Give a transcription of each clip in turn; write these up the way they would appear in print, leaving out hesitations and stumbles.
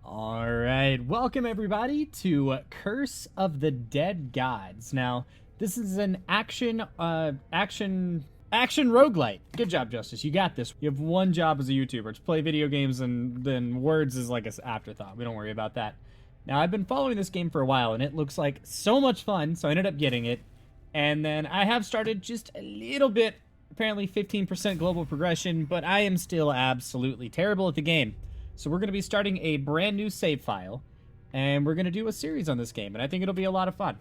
All right, welcome everybody to Curse of the Dead Gods. Now, this is an action roguelite. Good job, Justice. You got this. You have one job as a YouTuber: to play video games, and then words is like an afterthought. We don't worry about that. Now, I've been following this game for a while, and it looks like so much fun, so I ended up getting it. And then I have started just a little bit, apparently 15% global progression, but I am still absolutely terrible at the game. So we're going to be starting a brand new save file, and we're going to do a series on this game, and I think it'll be a lot of fun.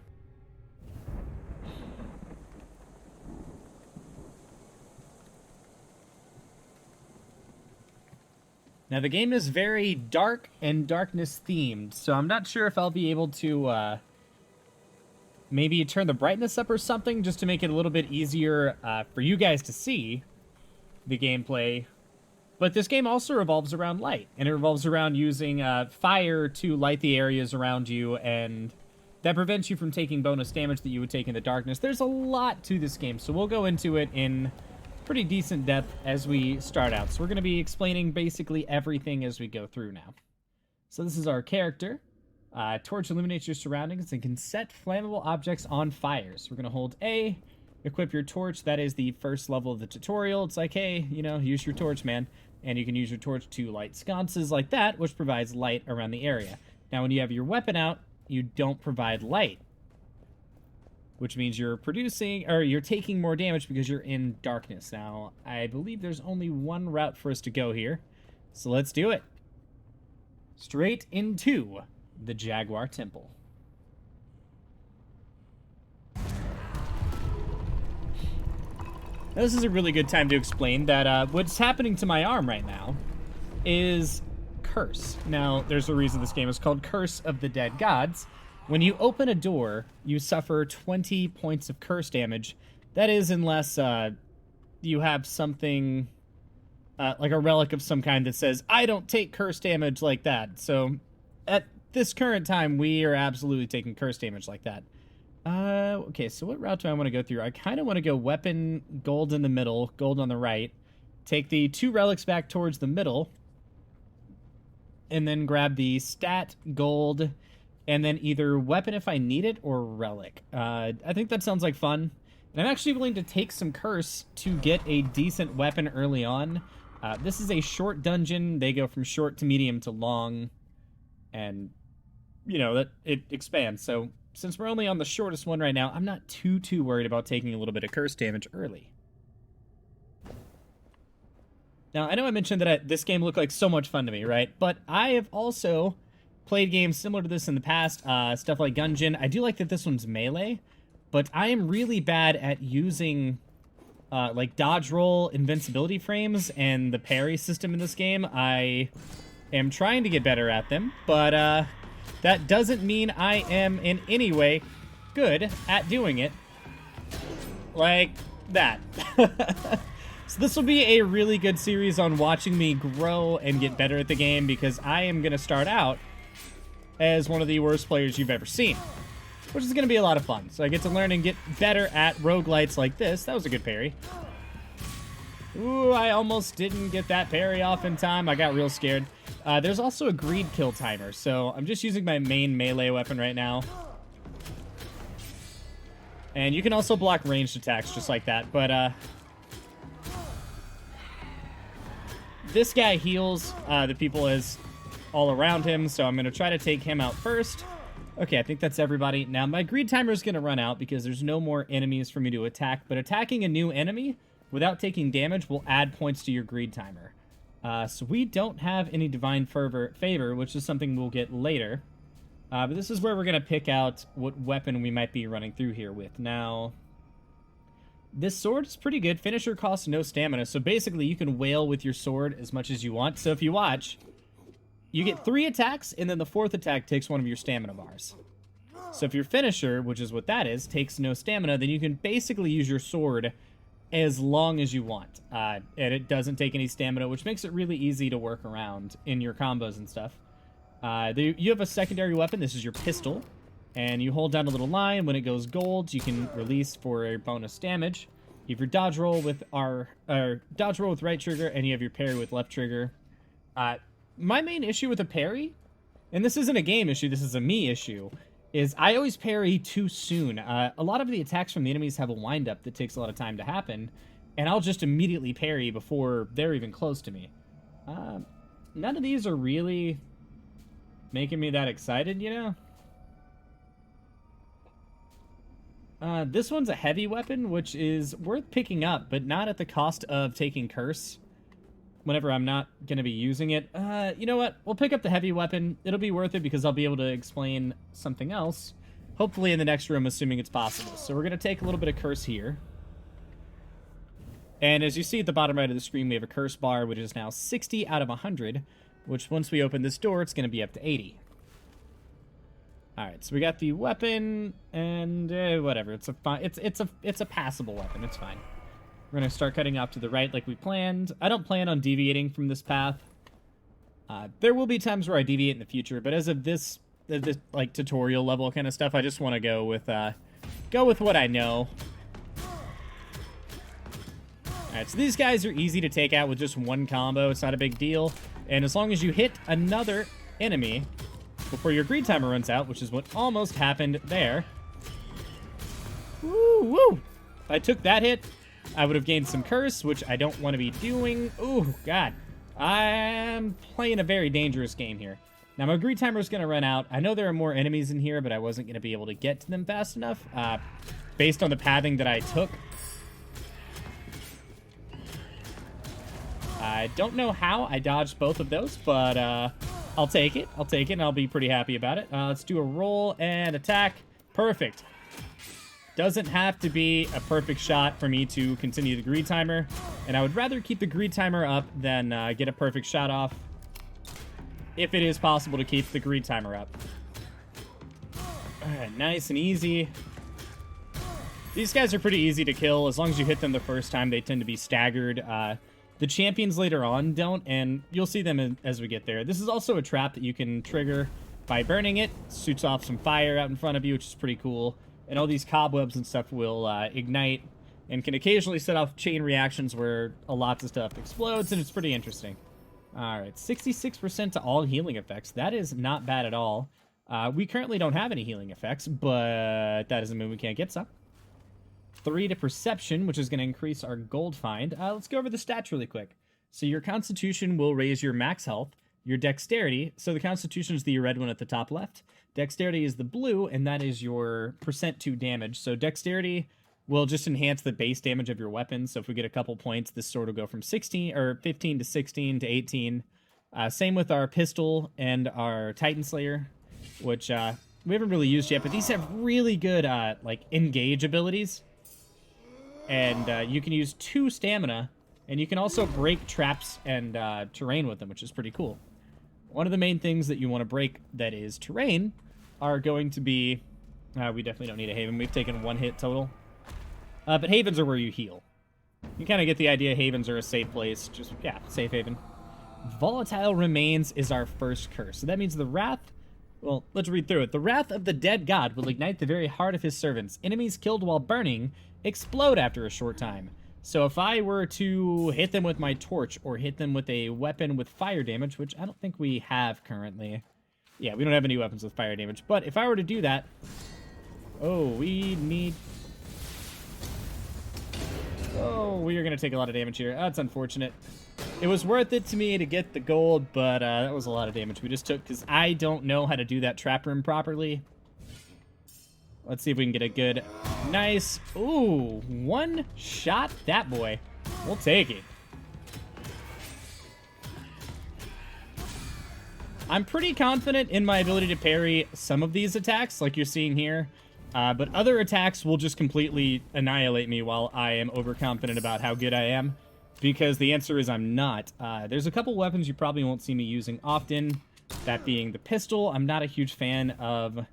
Now, the game is very dark and darkness themed, so I'm not sure if I'll be able to maybe turn the brightness up or something just to make it a little bit easier for you guys to see the gameplay. But this game also revolves around light, and it revolves around using fire to light the areas around you, and that prevents you from taking bonus damage that you would take in the darkness. There's a lot to this game, so we'll go into it in pretty decent depth as we start out. So we're going to be explaining basically everything as we go through now. So this is our character. Torch illuminates your surroundings and can set flammable objects on fire. So we're going to hold A, equip your torch. That is the first level of the tutorial. It's like, hey, you know, use your torch, man. And you can use your torch to light sconces like that, which provides light around the area. Now, when you have your weapon out, you don't provide light, which means you're producing, or you're taking more damage because you're in darkness. Now, I believe there's only one route for us to go here, so let's do it. Straight into the Jaguar Temple. Now, this is a really good time to explain that what's happening to my arm right now is curse. Now, there's a reason this game is called Curse of the Dead Gods. When you open a door, you suffer 20 points of curse damage. That is, unless you have something like a relic of some kind that says, I don't take curse damage like that. So, at this current time, we are absolutely taking curse damage like that. Okay, so what route do I want to go through? I kind of want to go weapon, gold in the middle, gold on the right. Take the 2 relics back towards the middle. And then grab the stat, gold, and then either weapon if I need it, or relic. I think that sounds like fun. And I'm actually willing to take some curse to get a decent weapon early on. This is a short dungeon. They go from short to medium to long. And, you know, that it expands, so since we're only on the shortest one right now, I'm not too worried about taking a little bit of curse damage early. Now, I know I mentioned that this game looked like so much fun to me, right? But I have also played games similar to this in the past, stuff like Gungeon. I do like that this one's melee, but I am really bad at using like dodge roll invincibility frames and the parry system in this game. I am trying to get better at them, but that doesn't mean I am in any way good at doing it like that. So this will be a really good series on watching me grow and get better at the game, because I am going to start out as one of the worst players you've ever seen, which is going to be a lot of fun. So I get to learn and get better at roguelites like this. That was a good parry. Ooh, I almost didn't get that parry off in time. I got real scared. There's also a greed kill timer, so I'm just using my main melee weapon right now. And you can also block ranged attacks just like that, but this guy heals the people as all around him, so I'm going to try to take him out first. Okay, I think that's everybody. Now, my greed timer is going to run out because there's no more enemies for me to attack, but attacking a new enemy without taking damage will add points to your greed timer. So we don't have any divine favor, which is something we'll get later. But this is where we're going to pick out what weapon we might be running through here with. Now, this sword is pretty good. Finisher costs no stamina, so basically you can wail with your sword as much as you want. So if you watch, you get 3 attacks, and then the 4th attack takes one of your stamina bars. So if your finisher, which is what that is, takes no stamina, then you can basically use your sword as long as you want. And it doesn't take any stamina, which makes it really easy to work around in your combos and stuff. You have a secondary weapon. This is your pistol. And you hold down a little line. When it goes gold, you can release for a bonus damage. You have your dodge roll with dodge roll with right trigger, and you have your parry with left trigger. My main issue with a parry and this isn't a game issue, this is a me issue, is I always parry too soon. A lot of the attacks from the enemies have a wind-up that takes a lot of time to happen, and I'll just immediately parry before they're even close to me. None of these are really making me that excited, you know? This one's a heavy weapon, which is worth picking up, but not at the cost of taking Curse whenever I'm not going to be using it. You know what? We'll pick up the heavy weapon. It'll be worth it because I'll be able to explain something else, hopefully in the next room, assuming it's possible. So we're going to take a little bit of Curse here. And as you see at the bottom right of the screen, we have a Curse bar, which is now 60 out of 100, which once we open this door, it's going to be up to 80. Alright, so we got the weapon, and whatever. It's a passable weapon. It's fine. We're going to start cutting off to the right like we planned. I don't plan on deviating from this path. There will be times where I deviate in the future, but as of this like tutorial level kind of stuff, I just want to go with what I know. Alright, so these guys are easy to take out with just one combo. It's not a big deal. And as long as you hit another enemy before your greed timer runs out, which is what almost happened there. Woo, woo! If I took that hit, I would have gained some Curse, which I don't want to be doing. Ooh, God. I'm playing a very dangerous game here. Now, my greed timer is going to run out. I know there are more enemies in here, but I wasn't going to be able to get to them fast enough, based on the pathing that I took. I don't know how I dodged both of those, but I'll take it. I'll take it, and I'll be pretty happy about it. Let's do a roll and attack. Perfect. Doesn't have to be a perfect shot for me to continue the greed timer, and I would rather keep the greed timer up than get a perfect shot off, if it is possible to keep the greed timer up. Alright, nice and easy. These guys are pretty easy to kill. As long as you hit them the first time, they tend to be staggered. The champions later on don't, and you'll see them as we get there. This is also a trap that you can trigger by burning it. Shoots off some fire out in front of you, which is pretty cool. And all these cobwebs and stuff will ignite and can occasionally set off chain reactions where lots of stuff explodes, and it's pretty interesting. Alright, 66% to all healing effects. That is not bad at all. We currently don't have any healing effects, but that doesn't mean we can't get some. 3 to Perception, which is going to increase our gold find. Let's go over the stats really quick. So your Constitution will raise your max health. Your Dexterity, so the Constitution is the red one at the top left. Dexterity is the blue, and that is your percent to damage. So Dexterity will just enhance the base damage of your weapon. So if we get a couple points, this sword will go from 16 or 15 to 16 to 18. Same with our pistol and our Titan Slayer, which we haven't really used yet, but these have really good like engage abilities. And you can use 2 stamina, and you can also break traps and terrain with them, which is pretty cool. One of the main things that you want to break that is terrain are going to be... we definitely don't need a Haven. We've taken 1 hit total. But Havens are where you heal. You kind of get the idea. Havens are a safe place. Just, yeah, safe haven. Volatile Remains is our first curse. So that means the Wrath... Well, let's read through it. The Wrath of the Dead God will ignite the very heart of his servants. Enemies killed while burning explode after a short time. So if I were to hit them with my torch or hit them with a weapon with fire damage, which I don't think we have currently. Yeah, we don't have any weapons with fire damage. But if I were to do that... Oh, we need... Oh, we are going to take a lot of damage here. That's unfortunate. It was worth it to me to get the gold, but that was a lot of damage we just took because I don't know how to do that trap room properly. Let's see if we can get a good, nice, ooh, 1 shot that boy. We'll take it. I'm pretty confident in my ability to parry some of these attacks, like you're seeing here. But other attacks will just completely annihilate me while I am overconfident about how good I am. Because the answer is I'm not. There's a couple weapons you probably won't see me using often. That being the pistol. I'm not a huge fan of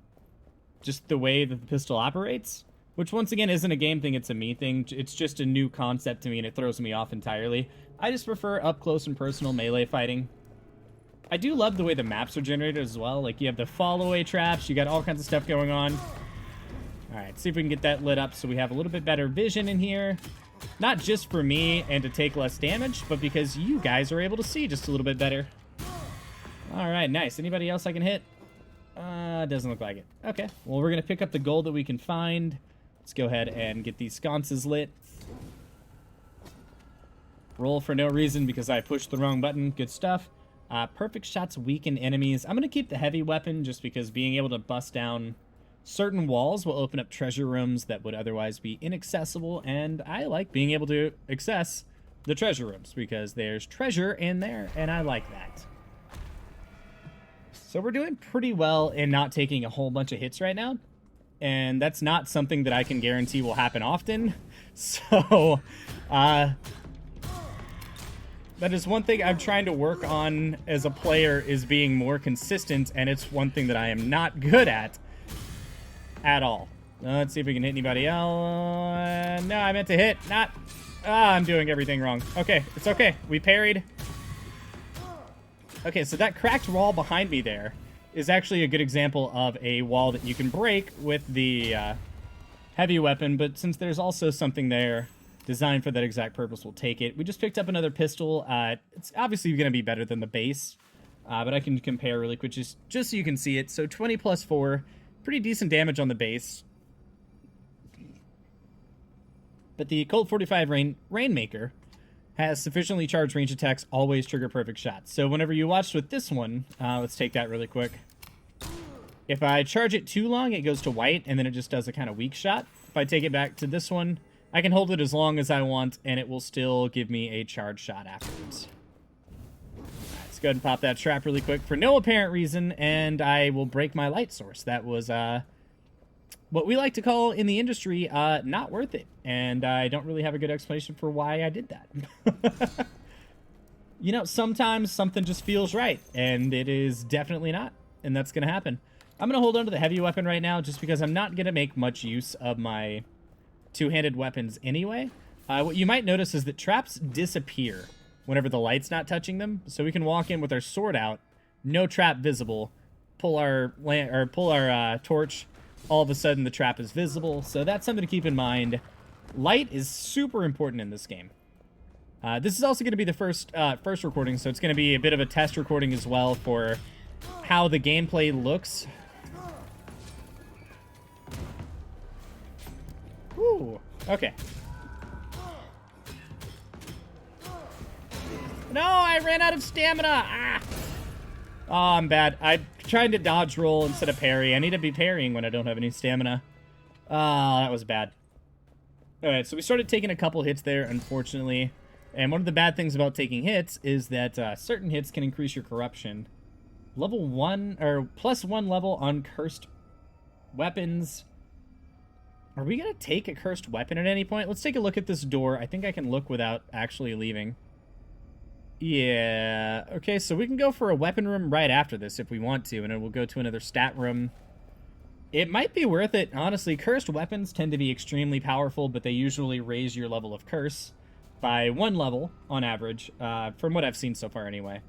just the way that the pistol operates. Which, once again, isn't a game thing, it's a me thing. It's just a new concept to me, and it throws me off entirely. I just prefer up-close and personal melee fighting. I do love the way the maps are generated as well. Like, you have the fall-away traps. You got all kinds of stuff going on. Alright, see if we can get that lit up so we have a little bit better vision in here. Not just for me and to take less damage, but because you guys are able to see just a little bit better. Alright, nice. Anybody else I can hit? Doesn't look like it. Okay, well, we're going to pick up the gold that we can find. Let's go ahead and get these sconces lit. Roll for no reason because I pushed the wrong button. Good stuff. Perfect shots weaken enemies. I'm going to keep the heavy weapon just because being able to bust down certain walls will open up treasure rooms that would otherwise be inaccessible, and I like being able to access the treasure rooms because there's treasure in there, and I like that. So we're doing pretty well in not taking a whole bunch of hits right now, and that's not something that I can guarantee will happen often. So, that is one thing I'm trying to work on as a player, is being more consistent, and it's one thing that I am not good at all. Let's see if we can hit anybody else. No, I meant to hit, not... I'm doing everything wrong. Okay, it's okay. We parried. Okay, so that cracked wall behind me there is actually a good example of a wall that you can break with the heavy weapon, but since there's also something there designed for that exact purpose, we'll take it. We just picked up another pistol. It's obviously going to be better than the base, but I can compare really quick just so you can see it. So 20 plus 4, pretty decent damage on the base. But the Colt 45 Rainmaker has sufficiently charged range attacks, always trigger perfect shots. So whenever you watched with this one, let's take that really quick. If I charge it too long, it goes to white, and then it just does a kind of weak shot. If I take it back to this one, I can hold it as long as I want, and it will still give me a charge shot afterwards. All right, let's go ahead and pop that trap really quick for no apparent reason, and I will break my light source. That was what we like to call in the industry not worth it, and I don't really have a good explanation for why I did that. You know, sometimes something just feels right, and it is definitely not, and that's going to happen. I'm going to hold on to the heavy weapon right now just because I'm not going to make much use of my two-handed weapons anyway. What you might notice is that traps disappear whenever the light's not touching them, so we can walk in with our sword out, no trap visible, pull our torch, all of a sudden the trap is visible. So that's something to keep in mind. Light is super important in this game. This is also going to be the first recording, so it's going to be a bit of a test recording as well for how the gameplay looks. Ooh, okay. No, I ran out of stamina. Ah. Oh, I'm bad. I'm trying to dodge roll instead of parry. I need to be parrying when I don't have any stamina. Oh, that was bad. Alright, so we started taking a couple hits there, unfortunately. And one of the bad things about taking hits is that certain hits can increase your corruption. Level 1, or plus 1 level on cursed weapons. Are we going to take a cursed weapon at any point? Let's take a look at this door. I think I can look without actually leaving. Yeah, okay, so we can go for a weapon room right after this if we want to, and then we'll go to another stat room. It might be worth it, honestly. Cursed weapons tend to be extremely powerful, but they usually raise your level of curse by 1 level on average, from what I've seen so far anyway.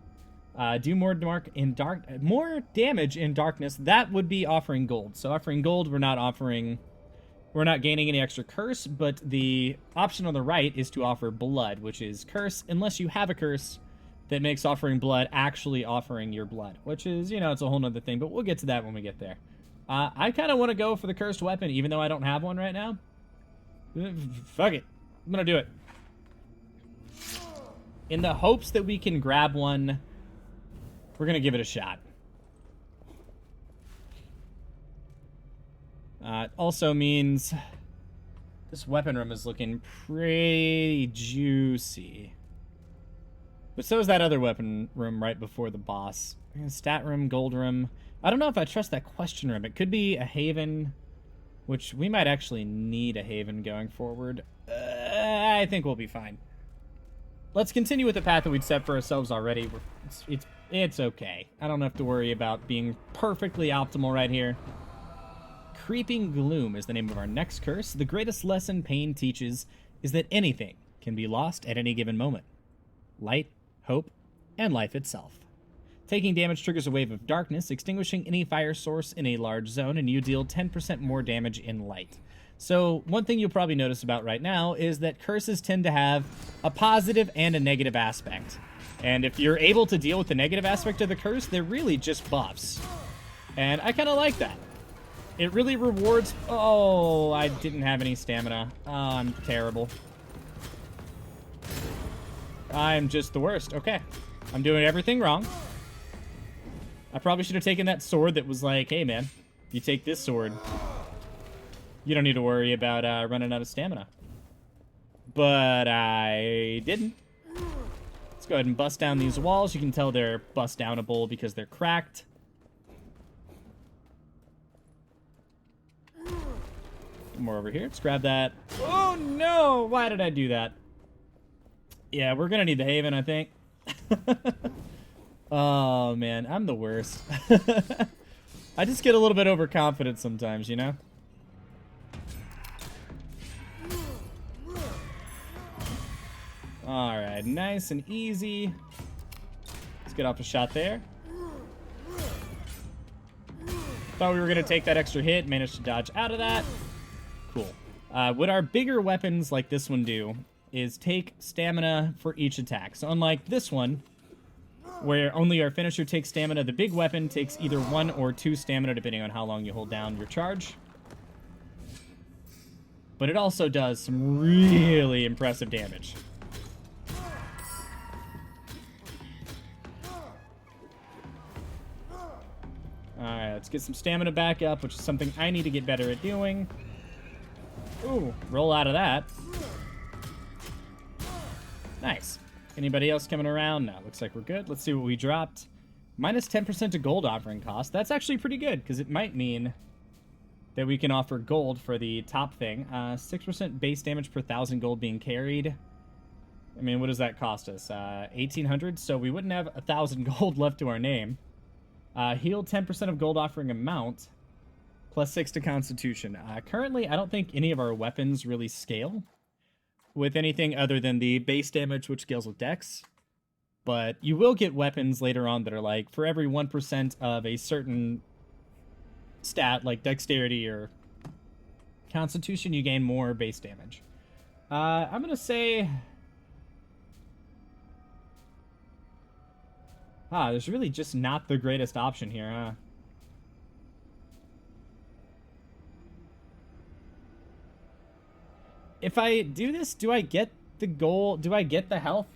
Do more damage in darkness. That would be offering gold. So offering gold, we're not gaining any extra curse, but the option on the right is to offer blood, which is curse, unless you have a curse that makes offering blood actually offering your blood, which is, you know, it's a whole nother thing, but we'll get to that when we get there. I kind of want to go for the cursed weapon, even though I don't have one right now. Fuck it. I'm going to do it. In the hopes that we can grab one, we're going to give it a shot. It also means this weapon room is looking pretty juicy. But so is that other weapon room right before the boss. Stat room, gold room. I don't know if I trust that question room. It could be a haven, which we might actually need a haven going forward. I think we'll be fine. Let's continue with the path that we'd set for ourselves already. It's okay. I don't have to worry about being perfectly optimal right here. Creeping Gloom is the name of our next curse. The greatest lesson pain teaches is that anything can be lost at any given moment. Light, hope, and life itself. Taking damage triggers a wave of darkness, extinguishing any fire source in a large zone, and you deal 10% more damage in light. So one thing you'll probably notice about right now is that curses tend to have a positive and a negative aspect. And if you're able to deal with the negative aspect of the curse, they're really just buffs. And I kind of like that. It really rewards... Oh, I didn't have any stamina. Oh, I'm terrible. I'm just the worst. Okay. I'm doing everything wrong. I probably should have taken that sword that was like, hey, man, you take this sword, you don't need to worry about running out of stamina. But I didn't. Let's go ahead and bust down these walls. You can tell they're bust downable because they're cracked. More over here. Let's grab that. Oh, no! Why did I do that? Yeah, we're gonna need the Haven, I think. Oh, man. I'm the worst. I just get a little bit overconfident sometimes, you know? Alright, nice and easy. Let's get off a shot there. Thought we were gonna take that extra hit. Managed to dodge out of that. Cool. What our bigger weapons like this one do is take stamina for each attack. So unlike this one, where only our finisher takes stamina, the big weapon takes either 1 or 2 stamina, depending on how long you hold down your charge. But it also does some really impressive damage. Alright, let's get some stamina back up, which is something I need to get better at doing. Ooh, roll out of that. Nice. Anybody else coming around? No, looks like we're good. Let's see what we dropped. Minus 10% to gold offering cost. That's actually pretty good, because it might mean that we can offer gold for the top thing. 6% base damage per 1,000 gold being carried. I mean, what does that cost us? 1,800? So we wouldn't have 1,000 gold left to our name. Heal 10% of gold offering amount. Plus 6 to Constitution. Currently, I don't think any of our weapons really scale with anything other than the base damage, which scales with Dex. But you will get weapons later on that are like, for every 1% of a certain stat, like Dexterity or Constitution, you gain more base damage. I'm going to say... there's really just not the greatest option here, huh? If I do this, do I get the goal? Do I get the health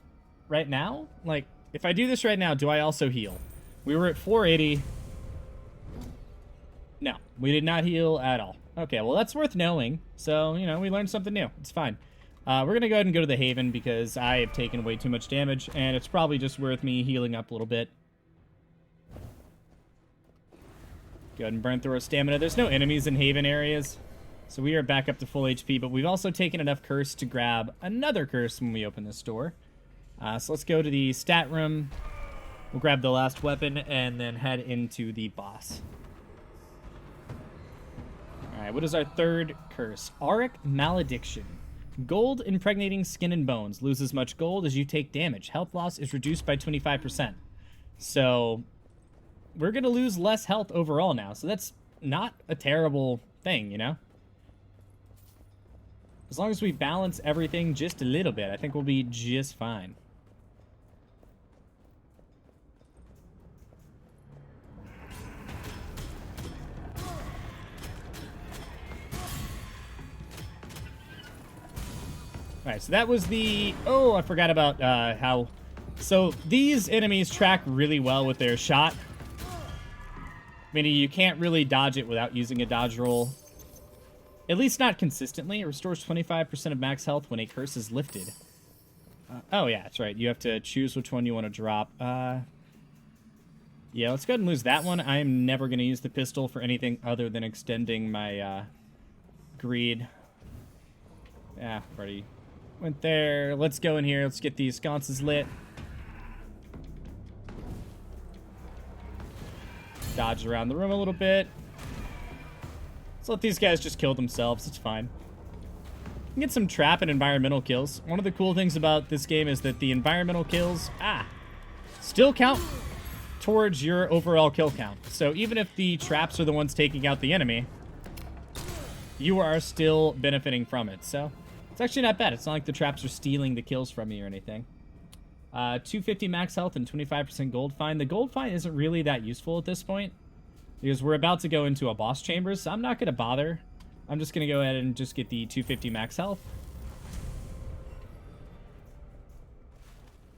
right now? Like, if I do this right now, do I also heal? We were at 480. No, we did not heal at all. Okay, well, that's worth knowing. So, you know, we learned something new. It's fine. We're going to go ahead and go to the Haven because I have taken way too much damage, and it's probably just worth me healing up a little bit. Go ahead and burn through our stamina. There's no enemies in Haven areas. So we are back up to full HP, but we've also taken enough curse to grab another curse when we open this door. So let's go to the stat room. We'll grab the last weapon and then head into the boss. Alright, what is our third curse? Auric Malediction. Gold impregnating skin and bones. Lose as much gold as you take damage. Health loss is reduced by 25%. So we're going to lose less health overall now. So that's not a terrible thing, you know? As long as we balance everything just a little bit, I think we'll be just fine. Alright, so that was the... Oh, I forgot about how... So these enemies track really well with their shot. Meaning you can't really dodge it without using a dodge roll. At least not consistently. It restores 25% of max health when a curse is lifted. Oh, yeah, that's right. You have to choose which one you want to drop. Yeah, let's go ahead and lose that one. I'm never going to use the pistol for anything other than extending my greed. Yeah, already went there. Let's go in here. Let's get these sconces lit. Dodge around the room a little bit. Let's let these guys just kill themselves. It's fine. You can get some trap and environmental kills. One of the cool things about this game is that the environmental kills, still count towards your overall kill count. So even if the traps are the ones taking out the enemy, you are still benefiting from it. So it's actually not bad. It's not like the traps are stealing the kills from you or anything. 250 max health and 25% gold fine. The gold fine isn't really that useful at this point. because we're about to go into a boss chamber, so I'm not going to bother. I'm just going to go ahead and just get the 250 max health.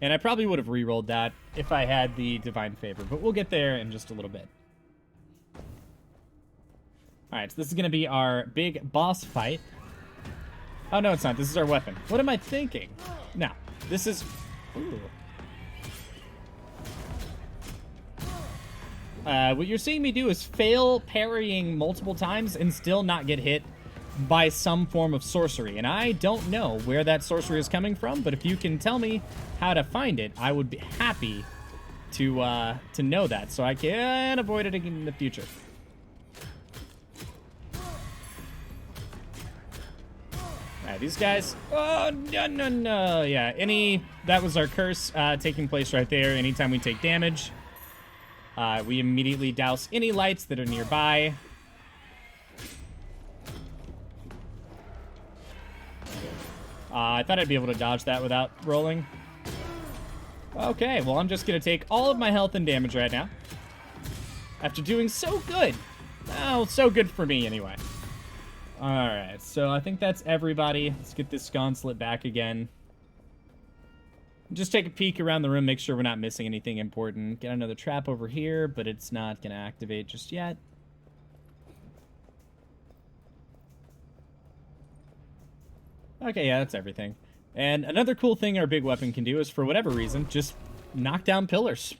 And I probably would have re-rolled that if I had the Divine Favor, but we'll get there in just a little bit. Alright, so this is going to be our big boss fight. Oh, no, it's not. This is our weapon. What am I thinking? No, this is... Ooh. What you're seeing me do is fail parrying multiple times and still not get hit by some form of sorcery. And I don't know where that sorcery is coming from, but if you can tell me how to find it, I would be happy to know that, so I can avoid it again in the future. Alright, these guys... Oh, no. Yeah, that was our curse taking place right there. Anytime we take damage, we immediately douse any lights that are nearby. I thought I'd be able to dodge that without rolling. Okay, well, I'm just going to take all of my health and damage right now. After doing so good. Oh, so good for me, anyway. Alright, so I think that's everybody. Let's get this Gauntlet back again. Just take a peek around the room, make sure we're not missing anything important. Get another trap over here, but it's not going to activate just yet. Okay, yeah, that's everything. And another cool thing our big weapon can do is, for whatever reason, just knock down pillars.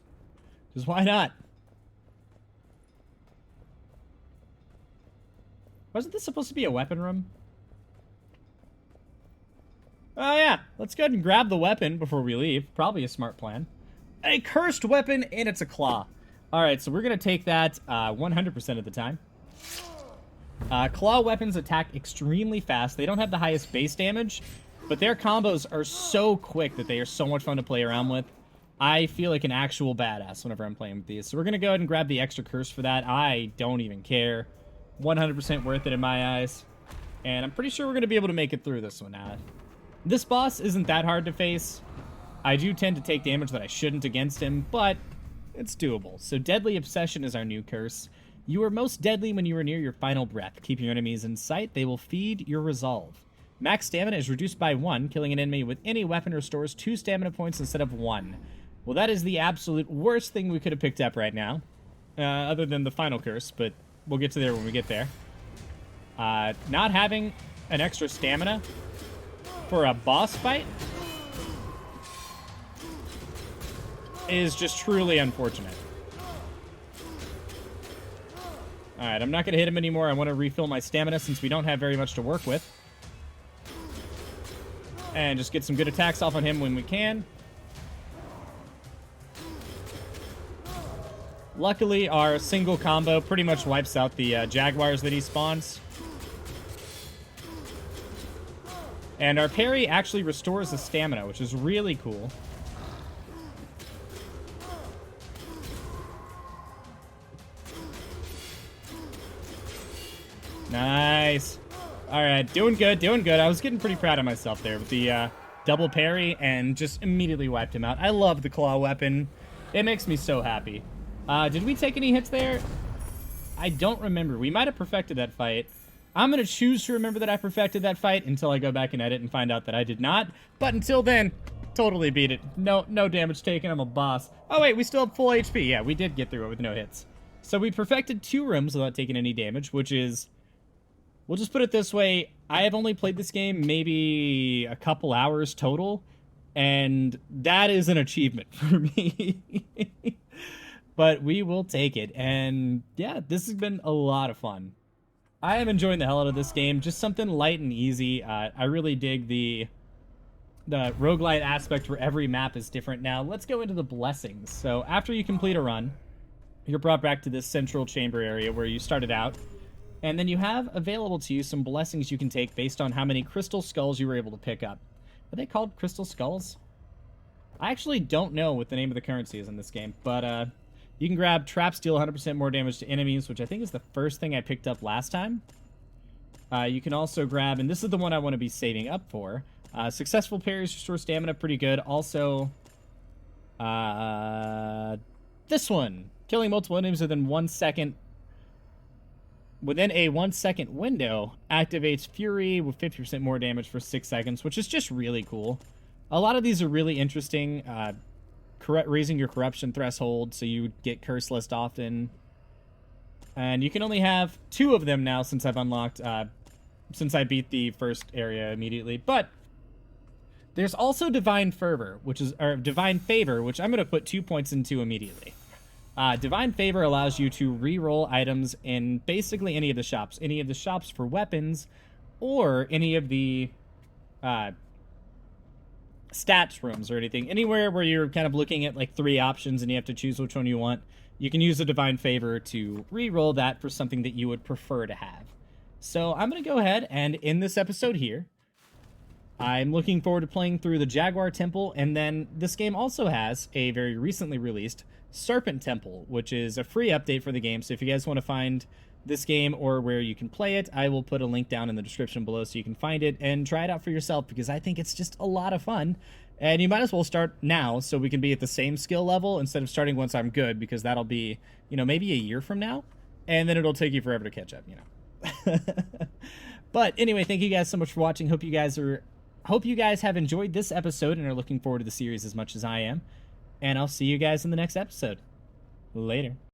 Just why not? Wasn't this supposed to be a weapon room? Oh yeah, let's go ahead and grab the weapon before we leave. Probably a smart plan. A cursed weapon, and it's a claw. Alright, so we're going to take that 100% of the time. Claw weapons attack extremely fast. They don't have the highest base damage, but their combos are so quick that they are so much fun to play around with. I feel like an actual badass whenever I'm playing with these. So we're going to go ahead and grab the extra curse for that. I don't even care. 100% worth it in my eyes. And I'm pretty sure we're going to be able to make it through this one now. This boss isn't that hard to face. I do tend to take damage that I shouldn't against him, but it's doable. So Deadly Obsession is our new curse. You are most deadly when you are near your final breath. Keep your enemies in sight. They will feed your resolve. Max stamina is reduced by 1. Killing an enemy with any weapon restores 2 stamina points instead of 1. Well, that is the absolute worst thing we could have picked up right now. Other than the final curse, but we'll get to there when we get there. Not having an extra stamina for a boss fight is just truly unfortunate. Alright, I'm not going to hit him anymore. I want to refill my stamina since we don't have very much to work with. And just get some good attacks off on him when we can. Luckily, our single combo pretty much wipes out the jaguars that he spawns. And our parry actually restores the stamina, which is really cool. Nice. Alright, doing good, doing good. I was getting pretty proud of myself there with the double parry and just immediately wiped him out. I love the claw weapon. It makes me so happy. Did we take any hits there? I don't remember. We might have perfected that fight. I'm going to choose to remember that I perfected that fight until I go back and edit and find out that I did not. But until then, totally beat it. No damage taken. I'm a boss. Oh, wait, we still have full HP. Yeah, we did get through it with no hits. So we perfected 2 rooms without taking any damage, which is... We'll just put it this way. I have only played this game maybe a couple hours total, and that is an achievement for me. But we will take it. And yeah, this has been a lot of fun. I am enjoying the hell out of this game. Just something light and easy. I really dig the roguelite aspect where every map is different. Now, let's go into the blessings. So after you complete a run, you're brought back to this central chamber area where you started out. And then you have available to you some blessings you can take based on how many crystal skulls you were able to pick up. Are they called crystal skulls? I actually don't know what the name of the currency is in this game, but you can grab traps, deal 100% more damage to enemies, which I think is the first thing I picked up last time. You can also grab, and this is the one I want to be saving up for, successful parries restore stamina, pretty good. Also, this one, killing multiple enemies within 1 second within a 1-second window, activates Fury with 50% more damage for 6 seconds, which is just really cool. A lot of these are really interesting. Raising your corruption threshold so you get cursed less often. And you can only have 2 of them now since I've unlocked, since I beat the first area immediately. But there's also Divine Favor, which I'm going to put 2 points into immediately. Divine Favor allows you to re-roll items in basically any of the shops. Any of the shops for weapons, or any of the stats rooms or anything. Anywhere where you're kind of looking at like 3 options and you have to choose which one you want. You can use a Divine Favor to re-roll that for something that you would prefer to have. So I'm going to go ahead and end this episode here. I'm looking forward to playing through the Jaguar Temple, and then this game also has a very recently released Serpent Temple, which is a free update for the game. So if you guys want to find this game or where you can play it, I will put a link down in the description below so you can find it and try it out for yourself, because I think it's just a lot of fun. And you might as well start now so we can be at the same skill level instead of starting once I'm good, because that'll be, you know, maybe a year from now, and then it'll take you forever to catch up, you know. But anyway, thank you guys so much for watching. Hope you guys have enjoyed this episode and are looking forward to the series as much as I am. And I'll see you guys in the next episode. Later.